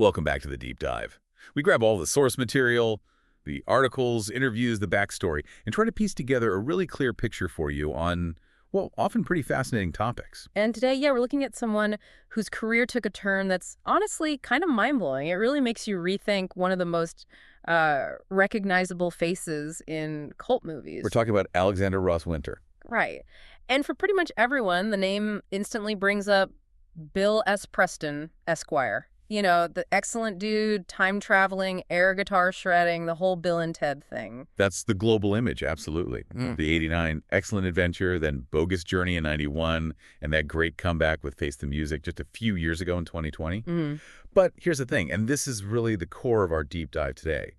Welcome back to the Deep Dive. We grab all the source material, the articles, interviews, the backstory, and try to piece together a really clear picture for you on, well, often pretty fascinating topics. And today, yeah, we're looking at someone whose career took a turn that's honestly kind of mind-blowing. It really makes you rethink one of the most recognizable faces in cult movies. We're talking about Alexander Ross Winter. Right. And for pretty much everyone, the name instantly brings up Bill S. Preston, Esquire. You know, the excellent dude, time-traveling, air guitar shredding, the whole Bill and Ted thing. That's the global image, absolutely. The 89 Excellent Adventure, then Bogus Journey in 91, and that great comeback with Face the Music just a few years ago in 2020. But here's the thing, and this is really the core of our deep dive today.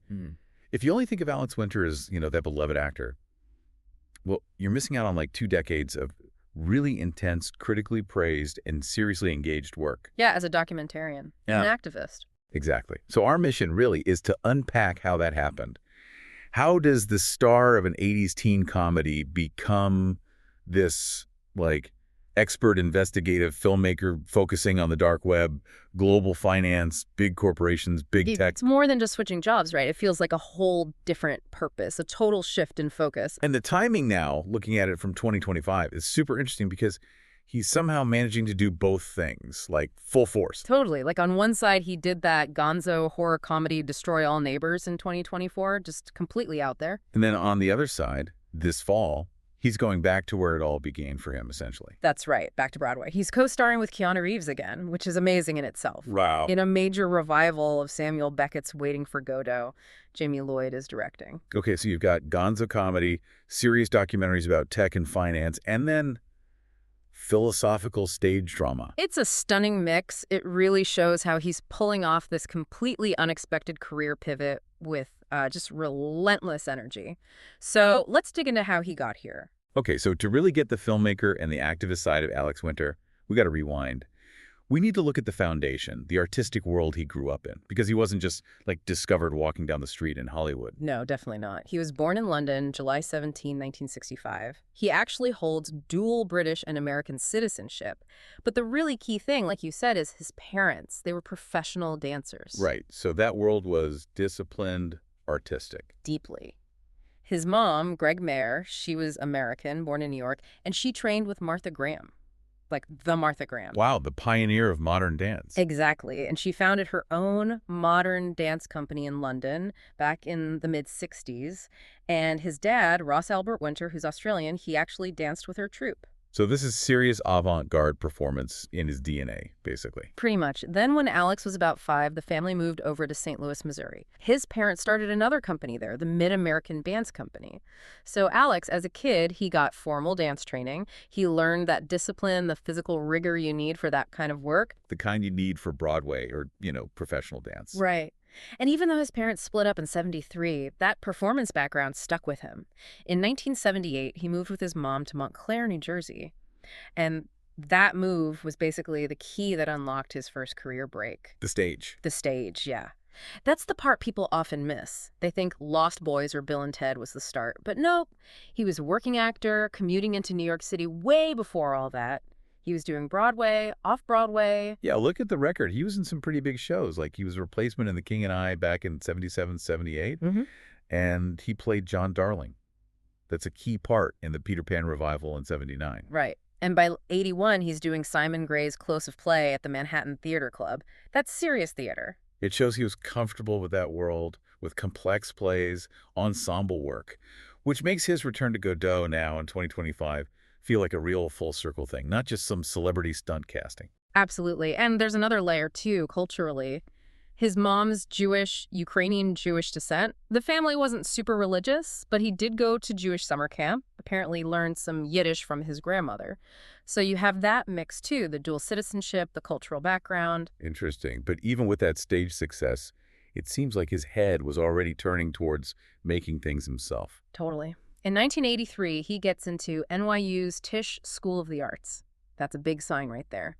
If you only think of Alex Winter as, that beloved actor, well, you're missing out on like 2 decades of really intense, critically praised, and seriously engaged work. Yeah, as a documentarian, an activist. Exactly. So our mission really is to unpack how that happened. How does the star of an 80s teen comedy become this, expert investigative filmmaker focusing on the dark web, global finance, big corporations, big tech? It's more than just switching jobs, right? It feels like a whole different purpose, a total shift in focus. And the timing now, looking at it from 2025, is super interesting because he's somehow managing to do both things, like full force. Totally. Like on one side, he did that gonzo horror comedy Destroy All Neighbors in 2024, just completely out there. And then on the other side, this fall, he's going back to where it all began for him, essentially. That's right, back to Broadway. He's co-starring with Keanu Reeves again, which is amazing in itself. Wow. In a major revival of Samuel Beckett's Waiting for Godot, Jamie Lloyd is directing. Okay, so you've got gonzo comedy, serious documentaries about tech and finance, and then philosophical stage drama. It's a stunning mix. It really shows how he's pulling off this completely unexpected career pivot with just relentless energy. So let's dig into how he got here. Okay, so to really get the filmmaker and the activist side of Alex Winter, we got to rewind. We need to look at the foundation, the artistic world he grew up in, because he wasn't just, discovered walking down the street in Hollywood. No, definitely not. He was born in London, July 17, 1965. He actually holds dual British and American citizenship. But the really key thing, like you said, is his parents. They were professional dancers. Right, so that world was disciplined, artistic. Deeply. His mom, Greg Mayer, she was American, born in New York, and she trained with Martha Graham. Like the Martha Graham. Wow, the pioneer of modern dance. Exactly. And she founded her own modern dance company in London back in the mid-60s. And his dad, Ross Albert Winter, who's Australian, he actually danced with her troupe. So this is serious avant-garde performance in his DNA, basically. Pretty much. Then when Alex was about 5, the family moved over to St. Louis, Missouri. His parents started another company there, the Mid-American Dance Company. So Alex, as a kid, he got formal dance training. He learned that discipline, the physical rigor you need for that kind of work. The kind you need for Broadway or, professional dance. Right. And even though his parents split up in 73, that performance background stuck with him. In 1978, he moved with his mom to Montclair, New Jersey. And that move was basically the key that unlocked his first career break. The stage. The stage, yeah. That's the part people often miss. They think Lost Boys or Bill and Ted was the start. But no, he was a working actor, commuting into New York City way before all that. He was doing Broadway, off-Broadway. Yeah, look at the record. He was in some pretty big shows. Like he was a replacement in The King and I back in 77, 78. And he played John Darling. That's a key part in the Peter Pan revival in 79. Right. And by 81, he's doing Simon Gray's Close of Play at the Manhattan Theater Club. That's serious theater. It shows he was comfortable with that world, with complex plays, ensemble work, which makes his return to Godot now in 2025 feel like a real full circle thing, not just some celebrity stunt casting. Absolutely. And there's another layer, too, culturally. His mom's Jewish, Ukrainian Jewish descent. The family wasn't super religious, but he did go to Jewish summer camp, apparently learned some Yiddish from his grandmother. So you have that mix, too, the dual citizenship, the cultural background. Interesting. But even with that stage success, it seems like his head was already turning towards making things himself. Totally. In 1983, he gets into NYU's Tisch School of the Arts. That's a big sign right there.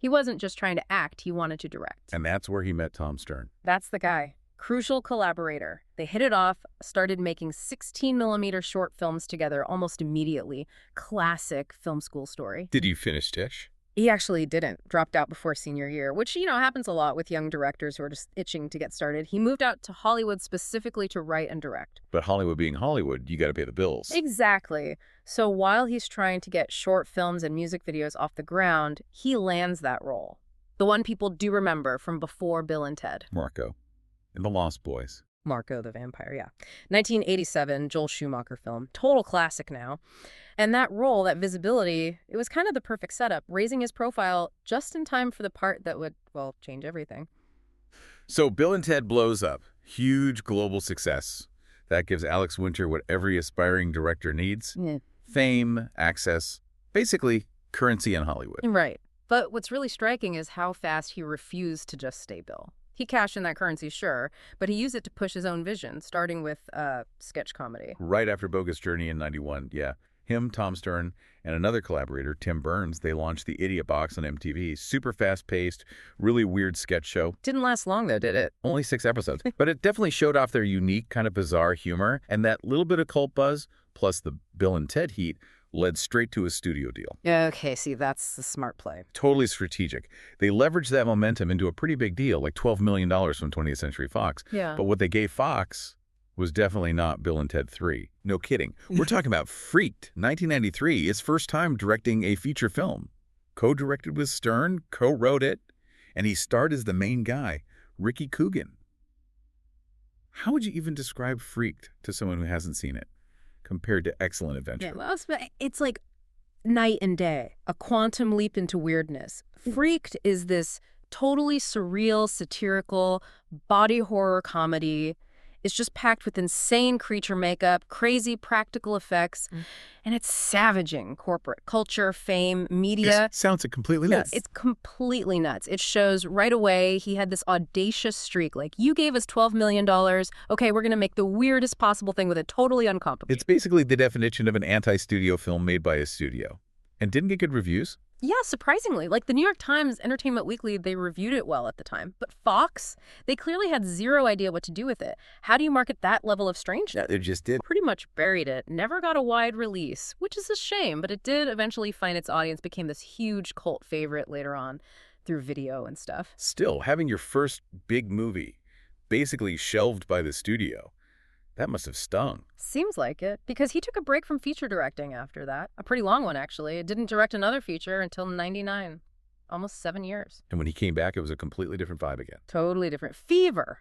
He wasn't just trying to act, he wanted to direct. And that's where he met Tom Stern. That's the guy. Crucial collaborator. They hit it off, started making 16mm short films together almost immediately. Classic film school story. Did you finish Tisch? He actually didn't. Dropped out before senior year, which, happens a lot with young directors who are just itching to get started. He moved out to Hollywood specifically to write and direct. But Hollywood being Hollywood, you got to pay the bills. Exactly. So while he's trying to get short films and music videos off the ground, he lands that role. The one people do remember from before Bill and Ted. Marco and the Lost Boys. Marco the Vampire, yeah. 1987, Joel Schumacher film. Total classic now. And that role, that visibility, it was kind of the perfect setup, raising his profile just in time for the part that would, well, change everything. So Bill and Ted blows up. Huge global success. That gives Alex Winter what every aspiring director needs. Yeah. Fame, access, basically currency in Hollywood. Right. But what's really striking is how fast he refused to just stay Bill. He cashed in that currency, sure, but he used it to push his own vision, starting with sketch comedy. Right after Bogus Journey in 91, yeah. Him, Tom Stern, and another collaborator, Tim Burns, they launched the Idiot Box on MTV. Super fast-paced, really weird sketch show. Didn't last long, though, did it? Only 6 episodes. But it definitely showed off their unique, kind of bizarre humor, and that little bit of cult buzz, plus the Bill and Ted heat, led straight to a studio deal. Okay, see, that's the smart play. Totally strategic. They leveraged that momentum into a pretty big deal, like $12 million from 20th Century Fox. Yeah. But what they gave Fox was definitely not Bill and Ted 3. No kidding. We're talking about Freaked, 1993, his first time directing a feature film. Co-directed with Stern, co-wrote it, and he starred as the main guy, Ricky Coogan. How would you even describe Freaked to someone who hasn't seen it, compared to Excellent Adventure? Yeah, well, it's like night and day, a quantum leap into weirdness. Freaked is this totally surreal, satirical, body horror comedy. It's just packed with insane creature makeup, crazy practical effects, and it's savaging corporate culture, fame, media. It sounds completely nuts. It's completely nuts. It shows right away he had this audacious streak. Like, you gave us $12 million. Okay, we're going to make the weirdest possible thing with it, totally uncomplicated. It's basically the definition of an anti-studio film made by a studio. And didn't get good reviews? Yeah, surprisingly. Like, the New York Times, Entertainment Weekly, they reviewed it well at the time. But Fox, they clearly had zero idea what to do with it. How do you market that level of strangeness? Yeah, they just did. Pretty much buried it. Never got a wide release, which is a shame. But it did eventually find its audience, became this huge cult favorite later on through video and stuff. Still, having your first big movie basically shelved by the studio, that must have stung. Seems like it, because he took a break from feature directing after that. A pretty long one, actually. It didn't direct another feature until 99. Almost 7 years. And when he came back, it was a completely different vibe again. Totally different. Fever,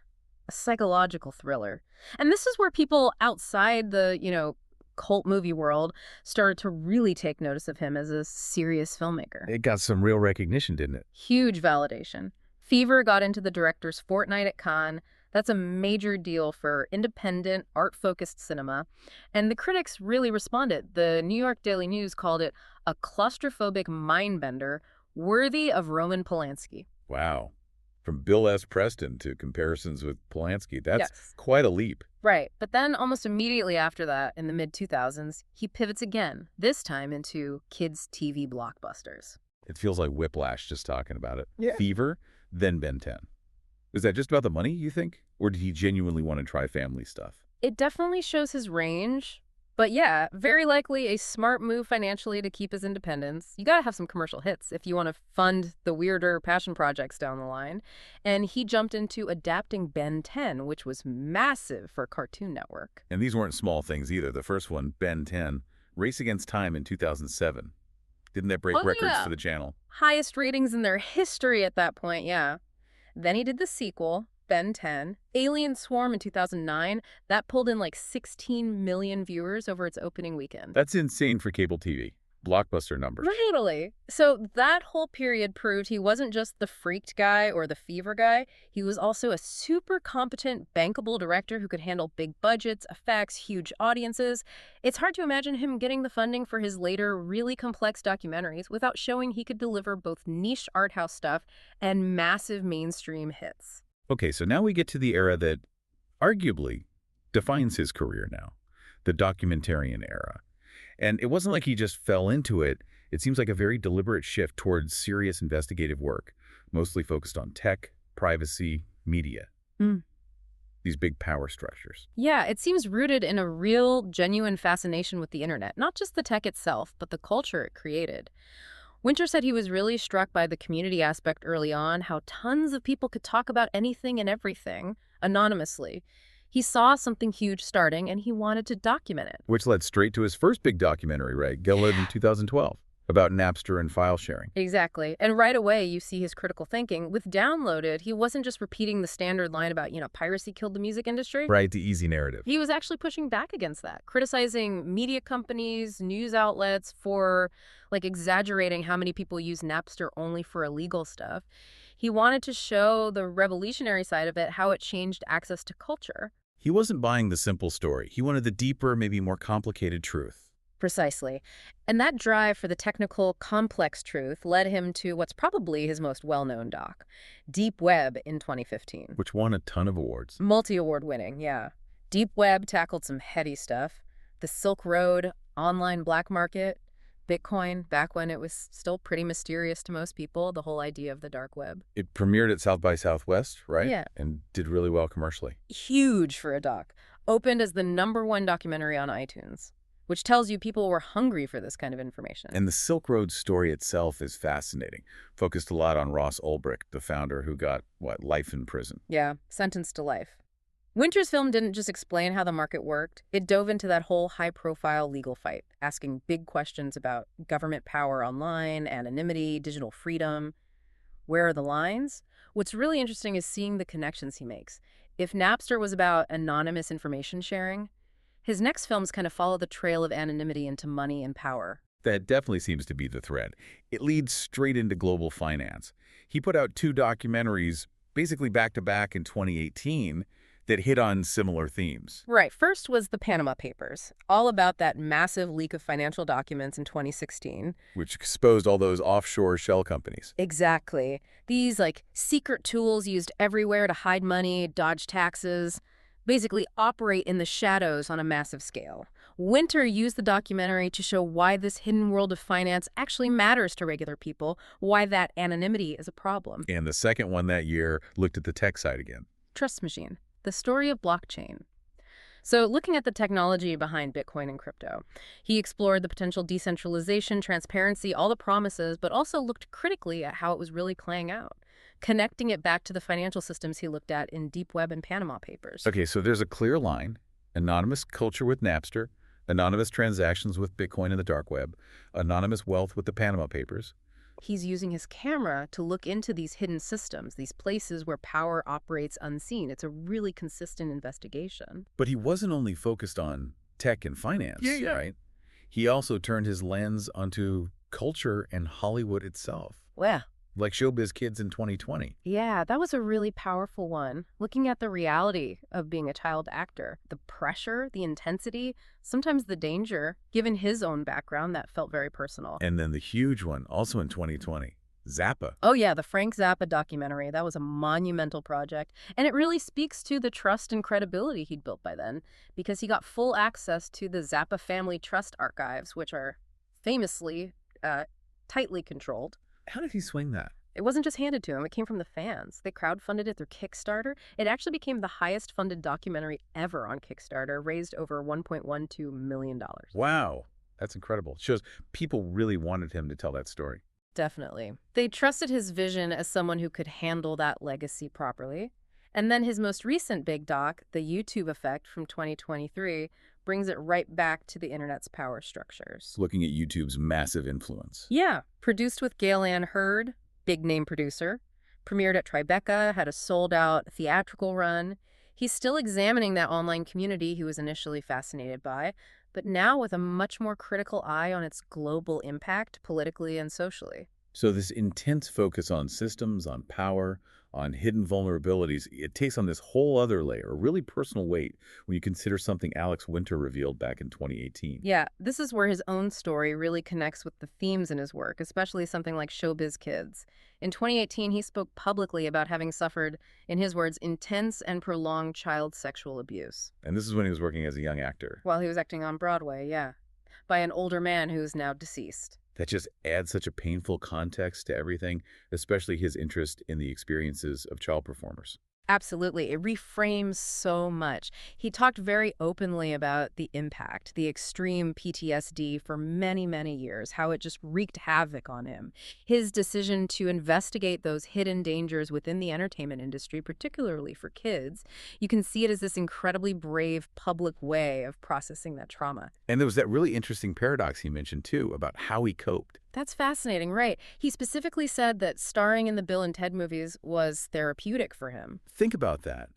a psychological thriller. And this is where people outside the, cult movie world started to really take notice of him as a serious filmmaker. It got some real recognition, didn't it? Huge validation. Fever got into the director's fortnight at Cannes. That's a major deal for independent, art-focused cinema. And the critics really responded. The New York Daily News called it a claustrophobic mind-bender worthy of Roman Polanski. Wow. From Bill S. Preston to comparisons with Polanski, that's quite a leap. Right. But then almost immediately after that, in the mid-2000s, he pivots again, this time into kids' TV blockbusters. It feels like whiplash just talking about it. Yeah. Fever, then Ben 10. Is that just about the money, you think? Or did he genuinely want to try family stuff? It definitely shows his range. But yeah, very likely a smart move financially to keep his independence. You gotta have some commercial hits if you want to fund the weirder passion projects down the line. And he jumped into adapting Ben 10, which was massive for Cartoon Network. And these weren't small things either. The first one, Ben 10, Race Against Time in 2007. Didn't that break records for the channel? Highest ratings in their history at that point, yeah. Then he did the sequel, Ben 10. Alien Swarm in 2009. That pulled in like 16 million viewers over its opening weekend. That's insane for cable TV. Blockbuster numbers. Totally. So that whole period proved he wasn't just the freaked guy or the fever guy. He was also a super competent, bankable director who could handle big budgets, effects, huge audiences. It's hard to imagine him getting the funding for his later, really complex documentaries without showing he could deliver both niche art house stuff and massive mainstream hits. Okay, so now we get to the era that arguably defines his career now, the documentarian era. And it wasn't like he just fell into it. It seems like a very deliberate shift towards serious investigative work, mostly focused on tech, privacy, media. These big power structures. Yeah, it seems rooted in a real, genuine fascination with the internet. Not just the tech itself, but the culture it created. Winter said he was really struck by the community aspect early on, how tons of people could talk about anything and everything anonymously. He saw something huge starting, and he wanted to document it. Which led straight to his first big documentary, right? Gillett in 2012, about Napster and file sharing. Exactly. And right away, you see his critical thinking. With Downloaded, he wasn't just repeating the standard line about, piracy killed the music industry. Right, the easy narrative. He was actually pushing back against that, criticizing media companies, news outlets for, exaggerating how many people use Napster only for illegal stuff. He wanted to show the revolutionary side of it, how it changed access to culture. He wasn't buying the simple story. He wanted the deeper, maybe more complicated truth. Precisely. And that drive for the technical, complex truth led him to what's probably his most well-known doc, Deep Web in 2015. Which won a ton of awards. Multi-award winning, yeah. Deep Web tackled some heady stuff. The Silk Road, online black market, Bitcoin, back when it was still pretty mysterious to most people, the whole idea of the dark web. It premiered at South by Southwest, right? Yeah. And did really well commercially. Huge for a doc. Opened as the #1 documentary on iTunes, which tells you people were hungry for this kind of information. And the Silk Road story itself is fascinating. Focused a lot on Ross Ulbricht, the founder who got, life in prison. Yeah, sentenced to life. Winter's film didn't just explain how the market worked. It dove into that whole high-profile legal fight, asking big questions about government power online, anonymity, digital freedom. Where are the lines? What's really interesting is seeing the connections he makes. If Napster was about anonymous information sharing, his next films kind of follow the trail of anonymity into money and power. That definitely seems to be the thread. It leads straight into global finance. He put out 2 documentaries, basically back-to-back in 2018, that hit on similar themes. Right. First was the Panama Papers, all about that massive leak of financial documents in 2016. Which exposed all those offshore shell companies. Exactly. These, secret tools used everywhere to hide money, dodge taxes, basically operate in the shadows on a massive scale. Winter used the documentary to show why this hidden world of finance actually matters to regular people, why that anonymity is a problem. And the second one that year looked at the tech side again. Trust Machine, the story of blockchain. So looking at the technology behind Bitcoin and crypto, he explored the potential decentralization, transparency, all the promises, but also looked critically at how it was really playing out, connecting it back to the financial systems he looked at in Deep Web and Panama Papers. Okay, so there's a clear line. Anonymous culture with Napster, anonymous transactions with Bitcoin and the dark web, anonymous wealth with the Panama Papers. He's using his camera to look into these hidden systems, these places where power operates unseen. It's a really consistent investigation. But he wasn't only focused on tech and finance, right? He also turned his lens onto culture and Hollywood itself. Well, Like Showbiz Kids in 2020. yeah, that was a really powerful one. Looking at the reality of being a child actor, the pressure, the intensity, sometimes the danger, given his own background, that felt very personal. And then the huge one, also in 2020, Zappa. Oh yeah, the Frank Zappa documentary. That was a monumental project. And it really speaks to the trust and credibility he'd built by then, because he got full access to the Zappa family trust archives, which are famously tightly controlled. How did he swing that? It wasn't just handed to him. It came from the fans. They crowdfunded it through Kickstarter. It actually became the highest funded documentary ever on Kickstarter, raised over $1.12 million. Wow, that's incredible. Shows people really wanted him to tell that story. Definitely. They trusted his vision as someone who could handle that legacy properly. And then his most recent big doc, The YouTube Effect from 2023, brings it right back to the internet's power structures. Looking at YouTube's massive influence. Yeah. Produced with Gail Ann Hurd, big name producer. Premiered at Tribeca, had a sold-out theatrical run. He's still examining that online community he was initially fascinated by, but now with a much more critical eye on its global impact politically and socially. So this intense focus on systems, on power, on hidden vulnerabilities, it takes on this whole other layer, a really personal weight, when you consider something Alex Winter revealed back in 2018. Yeah, this is where his own story really connects with the themes in his work, especially something like Showbiz Kids. In 2018, he spoke publicly about having suffered, in his words, intense and prolonged child sexual abuse. And this is when he was working as a young actor. While he was acting on Broadway, yeah, by an older man who's now deceased. That just adds such a painful context to everything, especially his interest in the experiences of child performers. Absolutely. It reframes so much. He talked very openly about the impact, the extreme PTSD for many, many years, how it just wreaked havoc on him. His decision to investigate those hidden dangers within the entertainment industry, particularly for kids, you can see it as this incredibly brave public way of processing that trauma. And there was that really interesting paradox he mentioned, too, about how he coped. That's fascinating, right? He specifically said that starring in the Bill and Ted movies was therapeutic for him. Think about that.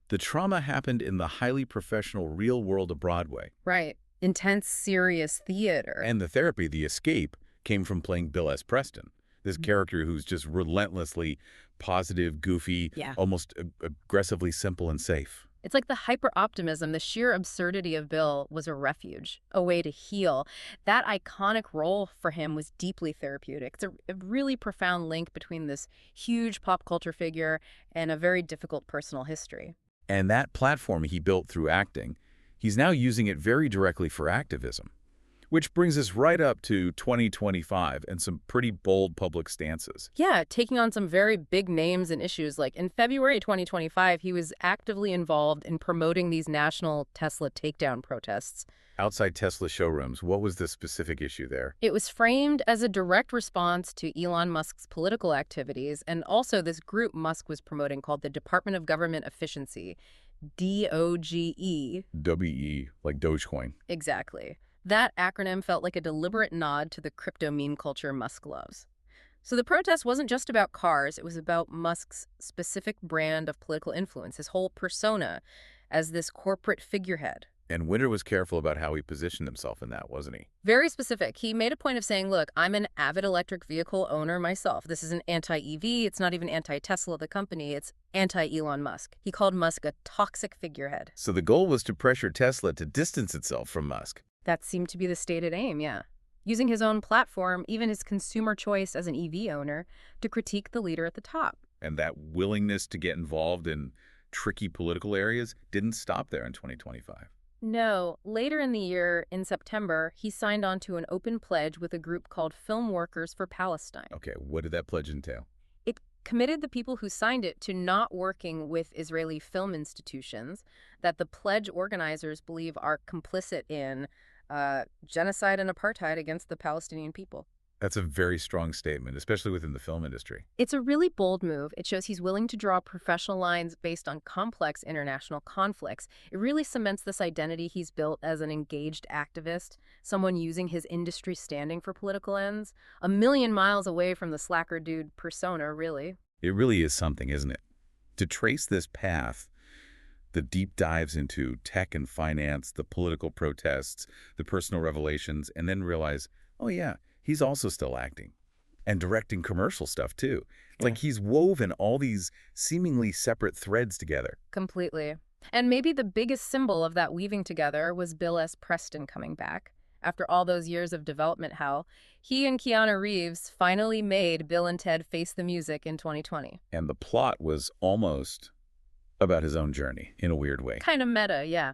The trauma happened in the highly professional real world of Broadway. Right. Intense, serious theater. And the therapy, the escape, came from playing Bill S. Preston, this character who's just relentlessly positive, goofy, Yeah. almost aggressively simple and safe. It's like the hyper-optimism, the sheer absurdity of Bill was a refuge, a way to heal. That iconic role for him was deeply therapeutic. It's a really profound link between this huge pop culture figure and a very difficult personal history. And that platform he built through acting, he's now using it very directly for activism. Which brings us right up to 2025 and some pretty bold public stances. Yeah, taking on some very big names and issues. Like in February 2025, he was actively involved in promoting these national Tesla takedown protests. Outside Tesla showrooms, what was the specific issue there? It was framed as a direct response to Elon Musk's political activities and also this group Musk was promoting called the Department of Government Efficiency, DOGE. WE, like Dogecoin. Exactly. That acronym felt like a deliberate nod to the crypto meme culture Musk loves. So the protest wasn't just about cars, it was about Musk's specific brand of political influence, his whole persona as this corporate figurehead. And Winter was careful about how he positioned himself in that, wasn't he? Very specific. He made a point of saying, look, I'm an avid electric vehicle owner myself. This isn't anti-EV. It's not even anti-Tesla, the company. It's anti-Elon Musk. He called Musk a toxic figurehead. So the goal was to pressure Tesla to distance itself from Musk. That seemed to be the stated aim, yeah. Using his own platform, even his consumer choice as an EV owner, to critique the leader at the top. And that willingness to get involved in tricky political areas didn't stop there in 2025. No. Later in the year, in September, he signed on to an open pledge with a group called Film Workers for Palestine. Okay, what did that pledge entail? It committed the people who signed it to not working with Israeli film institutions that the pledge organizers believe are complicit in genocide and apartheid against the Palestinian people. That's a very strong statement, especially within the film industry. It's a really bold move. It shows he's willing to draw professional lines based on complex international conflicts. It really cements this identity he's built as an engaged activist, someone using his industry standing for political ends, a million miles away from the slacker dude persona, really. It really is something, isn't it? To trace this path, the deep dives into tech and finance, the political protests, the personal revelations, and then realize, oh yeah, he's also still acting and directing commercial stuff too. Like he's woven all these seemingly separate threads together. Completely. And maybe the biggest symbol of that weaving together was Bill S. Preston coming back. After all those years of development hell, he and Keanu Reeves finally made Bill and Ted Face the Music in 2020. And the plot was almost about his own journey in a weird way. Kind of meta, yeah.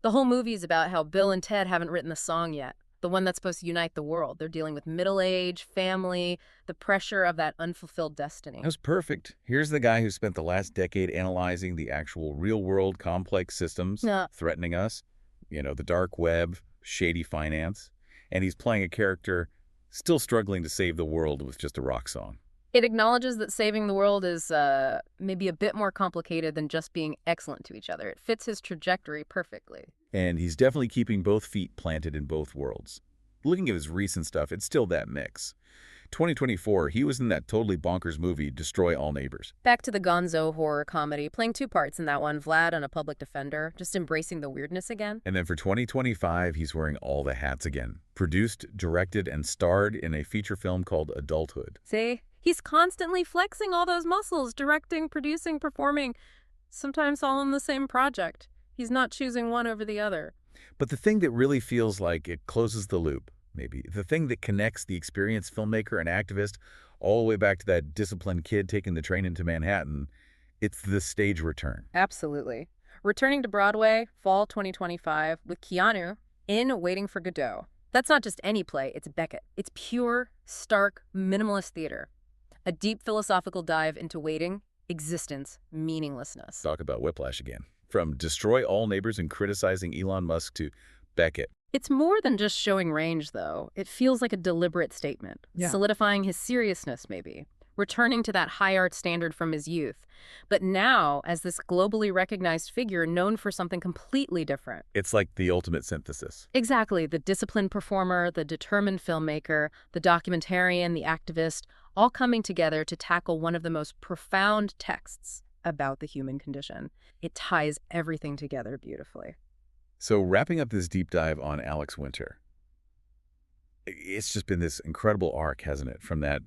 The whole movie is about how Bill and Ted haven't written the song yet. The one that's supposed to unite the world. They're dealing with middle age, family, the pressure of that unfulfilled destiny. That was perfect. Here's the guy who spent the last decade analyzing the actual real-world complex systems threatening us. You know, the dark web, shady finance. And he's playing a character still struggling to save the world with just a rock song. It acknowledges that saving the world is maybe a bit more complicated than just being excellent to each other. It fits his trajectory perfectly. And he's definitely keeping both feet planted in both worlds. Looking at his recent stuff, it's still that mix. 2024, he was in that totally bonkers movie, Destroy All Neighbors. Back to the gonzo horror comedy, playing two parts in that one, Vlad and a public defender, just embracing the weirdness again. And then for 2025, he's wearing all the hats again. Produced, directed, and starred in a feature film called Adulthood. See? He's constantly flexing all those muscles, directing, producing, performing, sometimes all in the same project. He's not choosing one over the other. But the thing that really feels like it closes the loop, maybe, the thing that connects the experienced filmmaker and activist all the way back to that disciplined kid taking the train into Manhattan, it's the stage return. Absolutely. Returning to Broadway, fall 2025, with Keanu in Waiting for Godot. That's not just any play, it's Beckett. It's pure, stark, minimalist theater. A deep philosophical dive into waiting existence, meaninglessness. Talk about whiplash again. From destroy all neighbors and criticizing Elon Musk to Beckett. It's more than just showing range, though. It feels like a deliberate statement, solidifying his seriousness, maybe, returning to that high art standard from his youth. But now, as this globally recognized figure known for something completely different. It's like the ultimate synthesis. Exactly. The disciplined performer, the determined filmmaker, the documentarian, the activist, all coming together to tackle one of the most profound texts about the human condition. It ties everything together beautifully. So wrapping up this deep dive on Alex Winter, it's just been this incredible arc, hasn't it? From that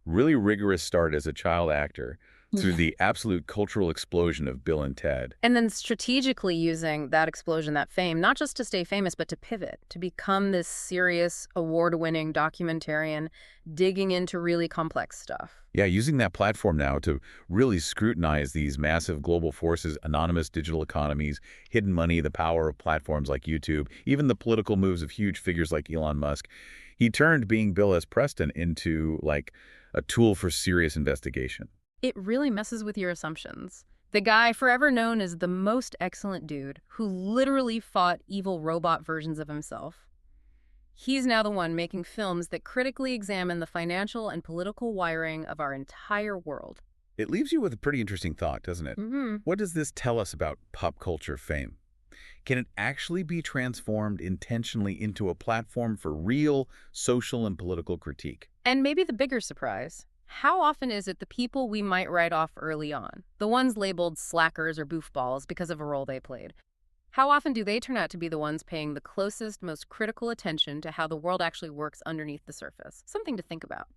really rigorous start as a child actor through the absolute cultural explosion of Bill and Ted. And then strategically using that explosion, that fame, not just to stay famous, but to pivot, to become this serious, award-winning documentarian, digging into really complex stuff. Yeah, using that platform now to really scrutinize these massive global forces, anonymous digital economies, hidden money, the power of platforms like YouTube, even the political moves of huge figures like Elon Musk. He turned being Bill as Preston into, like, a tool for serious investigation. It really messes with your assumptions. The guy forever known as the most excellent dude who literally fought evil robot versions of himself. He's now the one making films that critically examine the financial and political wiring of our entire world. It leaves you with a pretty interesting thought, doesn't it? Mm-hmm. What does this tell us about pop culture fame? Can it actually be transformed intentionally into a platform for real social and political critique? And maybe the bigger surprise, how often is it the people we might write off early on, the ones labeled slackers or goofballs because of a role they played, how often do they turn out to be the ones paying the closest, most critical attention to how the world actually works underneath the surface? Something to think about.